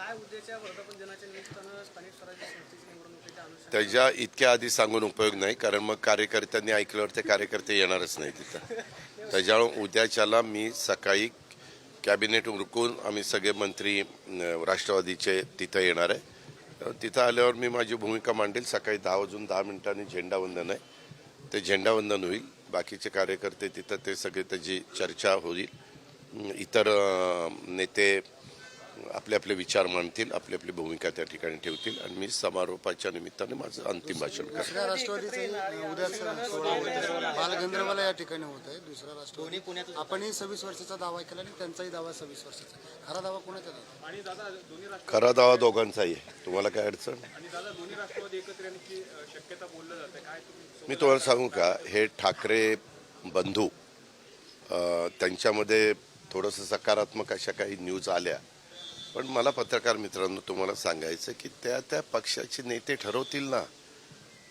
काय उद्याच्या वर्धापन दिनाच्या निमित्तानं स्थानिक स्वराज्य संस्थेच्या निवडणुकीच्या अनुषंगाने त्याच्या इतक्या आधी सांगून उपयोग नाही, कारण मग कार्यकर्त्यांनी ऐकल्यावर ते कार्यकर्ते येणारच नाही तिथं. त्याच्यामुळे उद्याच्याला मी सकाळी कॅबिनेट उरकून आम्ही सगळे मंत्री राष्ट्रवादीचे तिथं येणार आहे. तिथं आल्यावर मी माझी भूमिका मांडेल. सकाळी 10 वाजून 10 मिनिटांनी झेंडावंदन आहे, ते झेंडावंदन होईल. बाकीचे कार्यकर्ते तिथं ते सगळे त्याची चर्चा होईल. इतर नेते आपले आपले विचार मांडतील, आपली आपली भूमिका त्या ठिकाणी ठेवतील आणि मी समारोपाच्या निमित्ताने माझं अंतिम भाषण करेन. दुसऱ्या राष्ट्रवादीचं उद्याचा सोहळा होत आहे, बालगंधर्वाला या ठिकाणी होत आहे. दुसरा राष्ट्रवादी आपणही 26 वर्षाचा दावा केला आणि त्यांचाही दावा 26 वर्षाचा. खरा दावा कोणाचा दावा? आणि दादा दोन्ही खरा दावा दोघांचाही आहे. तुम्हाला काय अडचण? आणि दादा दोन्ही राष्ट्रवादी एकत्र येण्याची शक्यता बोललं जाते. काय तुम्ही मी तुम्हाला सांगू का, हे ठाकरे बंधू त्यांच्यामध्ये थोडंसं सकारात्मक अशा काही न्यूज आल्या, पण मला पत्रकार मित्रांनो तुम्हाला सांगायचं की त्या पक्षाचे नेते ठरवतील ना.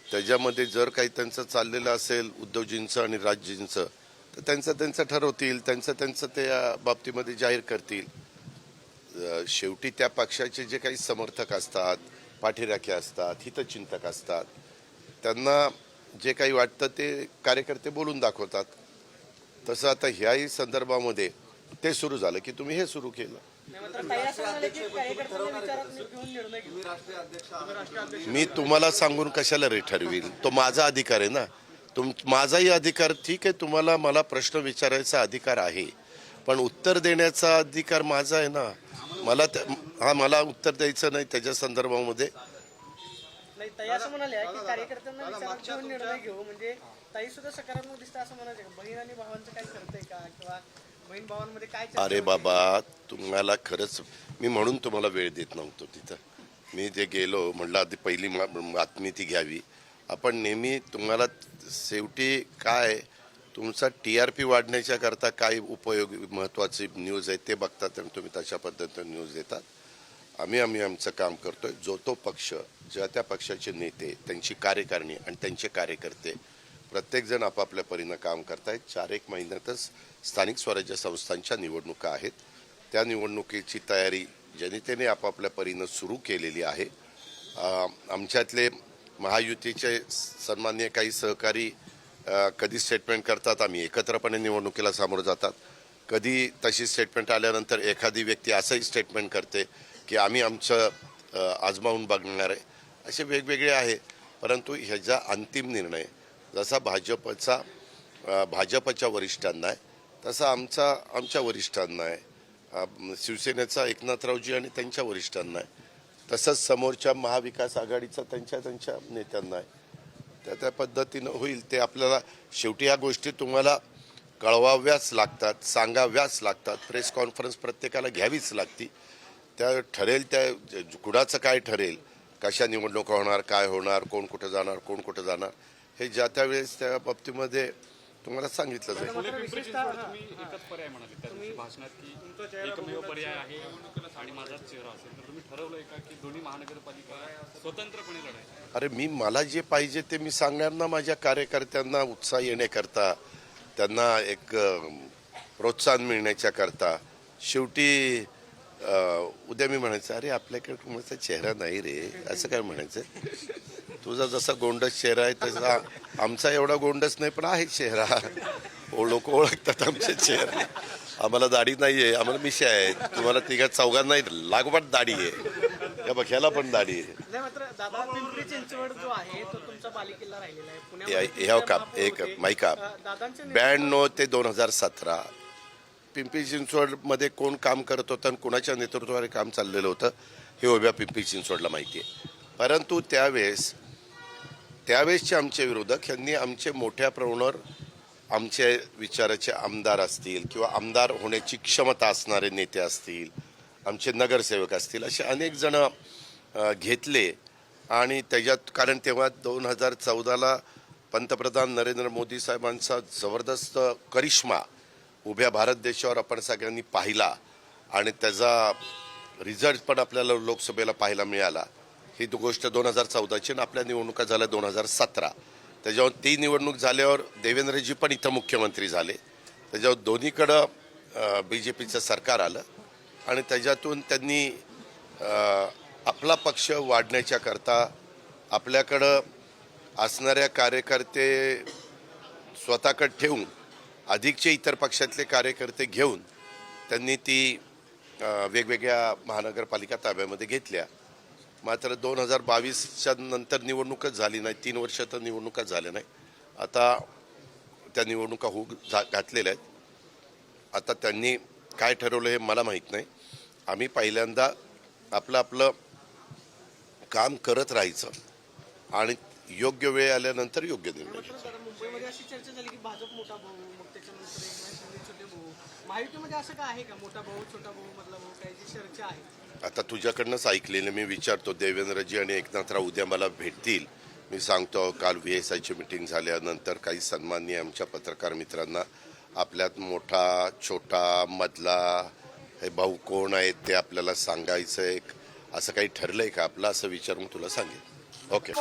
त्याच्यामध्ये जर काही त्यांचं चाललेलं असेल उद्धवजींचं आणि राजजींचं, तर त्यांचं ठरवतील, त्यांचं त्या बाबतीमध्ये जाहीर करतील. शेवटी त्या पक्षाचे जे काही समर्थक असतात, पाठीराखे असतात, हितचिंतक असतात, त्यांना जे काही वाटतं ते कार्यकर्ते बोलून दाखवतात. तसं आता ह्याही संदर्भामध्ये ते सुरू झालं की तुम्ही हे सुरू केलं. मी तुम्हाला सांगून कशाला रे ठरवील? तो माझा अधिकार आहे ना. माझाही अधिकार ठीक आहे, तुम्हाला मला प्रश्न विचारायचा अधिकार आहे, पण उत्तर देण्याचा अधिकार माझा आहे ना. मला उत्तर द्यायचं नाही त्याच्या संदर्भामध्ये. नाही, ताई असं म्हणाले की कार्यकर्त्यांना विचारात घेऊन निर्णय घेऊ, म्हणजे ताई सुद्धा सकारात्मक दिसतं असं म्हणायचं का? बहीण आणि भावांचं काय करतंय का, किंवा बहीण भावांमध्ये काय चर्चा अरे होते? बाबा, तुम्हाला खरंच मी म्हणून तुम्हाला वेळ देत नव्हतो तिथं. मी जे गेलो म्हटलं आधी पहिली बातमी ती घ्यावी. आपण नेहमी तुम्हाला शेवटी काय तुमचा TRP वाढण्याच्या करता काय उपयोग महत्वाची न्यूज आहे ते बघतात आणि तुम्ही तशा पद्धतीने न्यूज देतात. आम्ही आमचं काम करतोय. जो तो पक्ष, ज्या त्या पक्षाचे नेते, त्यांची कार्यकारिणी आणि त्यांचे कार्यकर्ते प्रत्येकजण आपापल्या परीनं काम करतायत. 4-1 महिन्यातच स्थानिक स्वराज्य संस्थांच्या निवडणुका आहेत. त्या निवडणुकीची तयारी जनतेने आपापल्या परीनं सुरू केलेली आहे. आमच्यातले महायुतीचे सन्माननीय काही सहकारी कधी स्टेटमेंट करतात, आम्ही एकत्रपणे निवडणुकीला सामोरं जातात. कधी तशी स्टेटमेंट आल्यानंतर एखादी व्यक्ती असंही स्टेटमेंट करते की आम्ही आमचं आजमावून बघणार आहे. असे वेगवेगळे आहे, परंतु ह्याचा अंतिम निर्णय जसा भाजपच्या वरिष्ठांना आहे तसा आमच्या वरिष्ठांना आहे, शिवसेनेचा एकनाथरावजी आणि त्यांच्या वरिष्ठांना आहे, तसंच समोरच्या महाविकास आघाडीचा त्यांच्या नेत्यांना आहे. त्या पद्धतीनं होईल. ते आपल्याला शेवटी या गोष्टी तुम्हाला कळवाव्याच लागतात, सांगाव्याच लागतात. प्रेस कॉन्फरन्स प्रत्येकाला घ्यावीच लागती. त्या ठरेल त्या कुणाचं काय ठरेल, कशा निवडणुका होणार, काय होणार, कोण कुठं जाणार हे ज्या त्यावेळेस त्या बाबतीमध्ये तुम्हाला सांगितलं जाईल. तुम्ही एकच पर्याय म्हणाले त्या दिवशी भाषणात की एकमेव पर्याय आहे आणि माझाच चेहरा असेल, तर तुम्ही ठरवलंय का की दोन्ही महानगरपालिका स्वतंत्रपणे लढायचं? अरे मला जे पाहिजे ते मी सांगणार ना. माझ्या कार्यकर्त्यांना उत्साह येण्याकरता, त्यांना एक प्रोत्साहन मिळण्याच्या करता. शेवटी उद्या मी म्हणायचं अरे आपल्याकडे कुणाचा चेहरा नाही रे, असं काय म्हणायचं. तुझा जसा गोंडस चेहरा आहे तसा आमचा एवढा गोंडस नाही, पण आहे चेहरा. लोक ओळखतात आमचे चेहरा. आम्हाला दाढी नाही आहे, आम्हाला मिशा आहेत. तुम्हाला तिघा चौघांना लागोपाठ दाढी आहे. या बघ्याला पण दाढी आहे. नाही, मात्र दादा पिंपरी चिंचवड जो आहे तो तुमचा बालेकिल्ला राहिलेला आहे. ह्या का एक माहिका दादांच्या 92 ते 2017 पिंपरी चिंचवडमध्ये कोण काम करत होतं आणि कोणाच्या नेतृत्वाने काम चाललेलं होतं हे उभ्या पिंपरी चिंचवडला माहिती आहे. परंतु त्यावेळेसचे आमचे विरोधक यांनी आमचे मोठ्या प्रमाणावर आमचे विचाराचे आमदार असतील किंवा आमदार होण्याची क्षमता असणारे नेते असतील, आमचे नगरसेवक असतील, असे अनेक जण घेतले. आणि त्याच्यात कारण तेव्हा 2014ला पंतप्रधान नरेंद्र मोदी साहेबांचा जबरदस्त करिश्मा उभ्या भारत देशावर आपण सगळ्यांनी पाहिला आणि त्याचा रिझल्ट पण आपल्याला लोकसभेला पाहायला मिळाला. ही गोष्ट 2014ची आणि आपल्या निवडणुका झाल्या 2017. त्याच्यावर ती निवडणूक झाल्यावर देवेंद्रजी पण इथं मुख्यमंत्री झाले. त्याच्यावर दोन्हीकडं BJPचं सरकार आलं आणि त्याच्यातून त्यांनी आपला पक्ष वाढण्याच्या करता आपल्याकडं असणाऱ्या कार्यकर्ते स्वतःकडे ठेवून अधिकचे इतर पक्षातले कार्यकर्ते घेऊन त्यांनी ती वेगवेगळ्या महानगरपालिका ताब्यामध्ये घेतल्या. मात्र 2022च्या नंतर निवडणूकच झाली नाही. 3 वर्ष तर निवडणुकाच झाल्या नाही. आता त्या निवडणुका घातलेल्या आहेत. आता त्यांनी काय ठरवलं हे मला माहीत नाही. आम्ही पहिल्यांदा आपलं काम करत राहायचं आणि योग्य वेळ आल्यानंतर योग्य निर्णय घ्यायचा. मुंबईमध्ये अशी चर्चा झाली की भाजप मोठा भाऊ, मग त्याच्यानंतर एकनाथ शिंदे छोटे भाऊ. महायुतीमध्ये असं काय आहे का, मोठा भाऊ छोटा भाऊ मधला भाऊ, काही जी चर्चा आहे? आता तुझ्याकडनंच ऐकलेलं मी विचारतो. देवेंद्रजी आणि एकनाथराव उद्या मला भेटतील. मी सांगतो काल VSIची मिटिंग झाल्यानंतर काही सन्माननीय आमच्या पत्रकार मित्रांना आपल्यात मोठा छोटा मधला हे भाऊ कोण आहेत ते आपल्याला सांगायचं आहे. असं काही ठरलंय का आपलं असं विचारून तुला सांगेन. ओके.